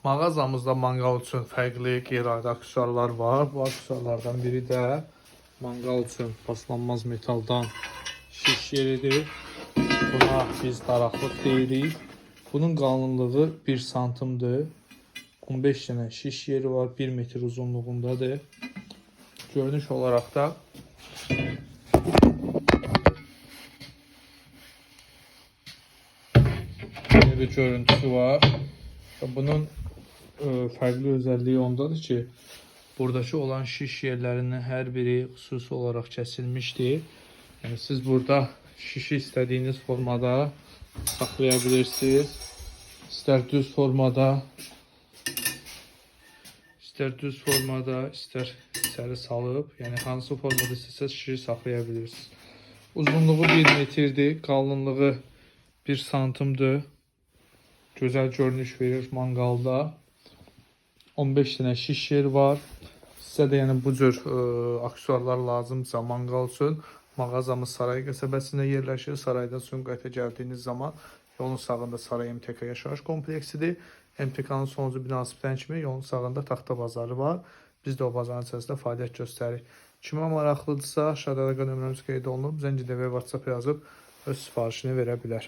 Mağazamızda manqal üçün fərqli qeyri-adi aksesuarlar var. Bu aksesuarlardan biri də manqal üçün paslanmaz metaldan şiş yeridir. Buna biz daraqlıq deyirik. Bunun qalınlığı 1 santimdir. 15 dənə şiş yeri var. 1 metr uzunluğundadır. Görünüş olaraq da böyle bir görüntüsü var. Bunun fərqli özəlliyi ondadır ki, buradakı olan şiş yerlərinin hər biri xüsusi olaraq kəsilmişdir. Yəni siz burada şişi istədiyiniz formada saxlaya bilirsiniz. İstər düz formada, istər içəri salıb, yəni hansı formada istəsəz şişi saxlaya bilirsiniz. Uzunluğu 1 metrdir, qalınlığı 1 santimdir. Gözəl görünüş verir manqalda. 15 dənə şiş yer var. Sizə də yəni bu cür aksesuarlar lazımsa manqal üçün mağazamız Saray qəsəbəsində yerləşir. Saraydan Sumqayıta gəldiyiniz zaman yolun sağında Saray MTK yaşayış kompleksidir. MTK-nın sonuncu binası bitən kimi yolun sağında taxta bazarı var. Biz də o bazarın içərisində fəaliyyət göstəririk. Kimə maraqlıdırsa aşağıda nömrəmiz qeyd olunub. Zəng edə və WhatsApp yazıb öz sifarişini verə bilər.